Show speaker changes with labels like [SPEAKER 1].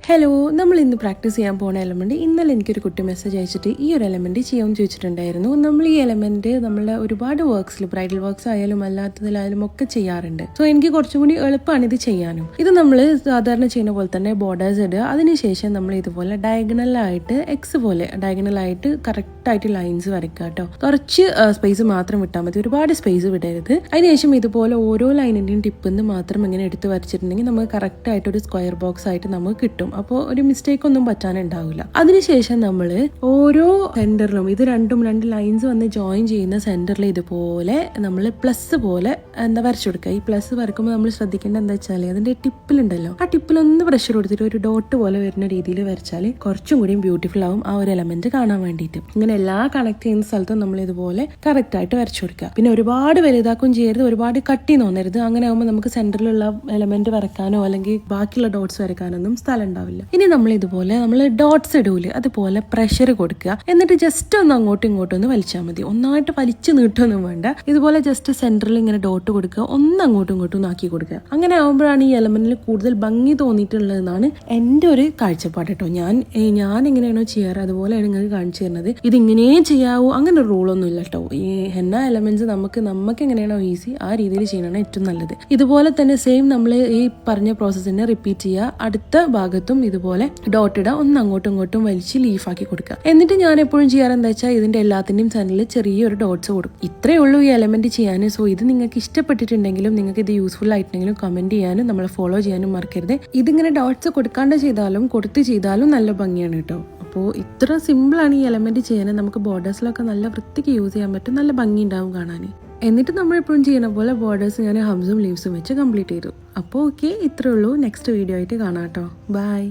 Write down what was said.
[SPEAKER 1] Hello, നമ്മൾ ഇന്ന് practice ചെയ്യാൻ പോകുന്ന എലമെന്റ് ഇന്നലെ എനിക്കൊരു കുട്ടി മെസ്സേജ് അയച്ചിട്ട് ഈ ഒരു എലമെന്റ് ചെയ്യാമെന്ന് ചോദിച്ചിട്ടുണ്ടായിരുന്നു. നമ്മൾ ഈ എലമെന്റ് നമ്മളെ ഒരുപാട് വർക്ക്സിൽ ബ്രൈഡൽ വർക്ക്സ് ആയാലും അല്ലാത്തതിലായാലും ഒക്കെ ചെയ്യാറുണ്ട്. സോ എനിക്ക് കുറച്ചും കൂടി എളുപ്പമാണ് ഇത് ചെയ്യാനും. ഇത് നമ്മൾ സാധാരണ ചെയ്യുന്ന പോലെ തന്നെ ബോർഡേഴ്സ് ഇടുക. അതിനുശേഷം നമ്മൾ ഇതുപോലെ ഡയഗണലായിട്ട് എക്സ് പോലെ ഡയഗണലായിട്ട് കറക്റ്റായിട്ട് ലൈൻസ് വരയ്ക്കുക കേട്ടോ. കുറച്ച് സ്പേസ് മാത്രം വിട്ടാൽ മതി, ഒരുപാട് സ്പേസ് വിടരുത്. അതിനുശേഷം ഇതുപോലെ ഓരോ ലൈനിന്റെയും ടിപ്പിൽ നിന്ന് മാത്രം ഇങ്ങനെ എടുത്ത് വരച്ചിട്ടുണ്ടെങ്കിൽ നമുക്ക് കറക്റ്റായിട്ട് ഒരു സ്ക്വയർ ബോക്സ് ആയിട്ട് നമുക്ക് കിട്ടും. അപ്പോൾ ഒരു മിസ്റ്റേക്ക് ഒന്നും പറ്റാനുണ്ടാവില്ല. അതിനുശേഷം നമ്മൾ ഓരോ സെന്ററിലും ഇത് രണ്ട് ലൈൻസ് വന്ന് ജോയിൻ ചെയ്യുന്ന സെന്ററിൽ ഇതുപോലെ നമ്മൾ പ്ലസ് പോലെ വരച്ചു കൊടുക്കുക. ഈ പ്ലസ് വരക്കുമ്പോൾ നമ്മൾ ശ്രദ്ധിക്കേണ്ട എന്താ വെച്ചാൽ അതിന്റെ ടിപ്പിലുണ്ടല്ലോ, ആ ടിപ്പിലൊന്ന് പ്രഷർ കൊടുത്തിട്ട് ഒരു ഡോട്ട് പോലെ വരുന്ന രീതിയിൽ വരച്ചാൽ കുറച്ചും കൂടിയും ബ്യൂട്ടിഫുൾ ആവും ആ ഒരു എലമെന്റ് കാണാൻ വേണ്ടിയിട്ട്. ഇങ്ങനെ എല്ലാ കണക്ട് ചെയ്യുന്ന സ്ഥലത്തും നമ്മൾ ഇതുപോലെ കറക്റ്റ് ആയിട്ട് വരച്ചു കൊടുക്കുക. പിന്നെ ഒരുപാട് വലുതാക്കും ചെയ്യരുത്, ഒരുപാട് കട്ടി തോന്നരുത്. അങ്ങനെ ആകുമ്പോൾ നമുക്ക് സെന്ററിലുള്ള എലമെന്റ് വരക്കാനോ അല്ലെങ്കിൽ ബാക്കിയുള്ള ഡോട്ട്സ് വരക്കാനൊന്നും സ്ഥലം ഉണ്ടാവില്ല. ഇനി നമ്മൾ ഇതുപോലെ ഡോട്ട്സ് ഇടൂല് അതുപോലെ പ്രഷർ കൊടുക്കുക. എന്നിട്ട് ജസ്റ്റ് ഒന്ന് അങ്ങോട്ടും ഇങ്ങോട്ടും ഒന്ന് വലിച്ചാൽ മതി. ഒന്നായിട്ട് വലിച്ചു നീട്ടൊന്നും വേണ്ട. ഇതുപോലെ ജസ്റ്റ് സെന്ററിൽ ഇങ്ങനെ ഡോട്ട് കൊടുക്കുക, ഒന്ന് അങ്ങോട്ടും ഇങ്ങോട്ടും ഒന്ന് ആക്കി കൊടുക്കുക. അങ്ങനെ ആകുമ്പോഴാണ് ഈ എലമെന്റിൽ കൂടുതൽ ഭംഗി തോന്നിയിട്ടുള്ളതെന്നാണ് എൻ്റെ ഒരു കാഴ്ചപ്പാട് കേട്ടോ. ഞാൻ എങ്ങനെയാണോ ചെയ്യാറ് അതുപോലെയാണ് നിങ്ങൾക്ക് കാണിച്ചു തരുന്നത്. ഇതിങ്ങനെ ചെയ്യാവൂ അങ്ങനെ ഒരു റൂളൊന്നും ഇല്ല കേട്ടോ. ഈ ഹെന്ന എലമെന്റ്സ് നമുക്ക് എങ്ങനെയാണോ ഈസി ആ രീതിയിൽ ചെയ്യണതാണ് ഏറ്റവും നല്ലത്. ഇതുപോലെ തന്നെ സെയിം നമ്മൾ ഈ പറഞ്ഞ പ്രോസസ്സിനെ റിപ്പീറ്റ് ചെയ്യുക. അടുത്ത ഭാഗത്തും ഇതുപോലെ ഡോട്ട് ഇടുക, ഒന്ന് അങ്ങോട്ടും ഇങ്ങോട്ടും വലിച്ച് ലീഫാക്കി കൊടുക്കുക. എന്നിട്ട് ഞാൻ എപ്പോഴും ചെയ്യാറ് എന്താ വെച്ചാൽ ഇതിന്റെ എല്ലാത്തിന്റെയും സെന്ററിൽ ചെറിയൊരു ഡോട്ട്സ് കൊടുക്കും. ഇത്രയേ ഉള്ളൂ ഈ എലമെന്റ് ചെയ്യാൻ. സോ ഇത് നിങ്ങൾക്ക് ഇഷ്ടപ്പെട്ടിട്ടുണ്ടെങ്കിലും നിങ്ങൾക്ക് ഇത് യൂസ്ഫുൾ ആയിട്ടുണ്ടെങ്കിലും കമന്റ് ചെയ്യാനും നമ്മളെ ഫോളോ ചെയ്യാനും മറക്കരുത്. ഇതിങ്ങനെ ഡോട്ട്സ് കൊടുക്കാണ്ട് ചെയ്താലും കൊടുത്ത് ചെയ്താലും നല്ല ഭംഗിയാണ് കേട്ടോ. അപ്പോൾ ഇത്ര സിമ്പിളാണ് ഈ എലമെന്റ് ചെയ്യാൻ. നമുക്ക് ബോർഡേഴ്സിലൊക്കെ നല്ല വൃത്തിക്ക് യൂസ് ചെയ്യാൻ പറ്റും, നല്ല ഭംഗി ഉണ്ടാവും കാണാൻ. എന്നിട്ട് നമ്മൾ എപ്പോഴും ചെയ്യുന്ന പോലെ ബോർഡേഴ്സ് ഞാൻ ഹംസും ലീവ്സും വെച്ച് കംപ്ലീറ്റ് ചെയ്തു. അപ്പോൾ ഓക്കെ, ഇത്രേ ഉള്ളൂ. നെക്സ്റ്റ് വീഡിയോ ആയിട്ട് കാണാം കേട്ടോ. ബൈ.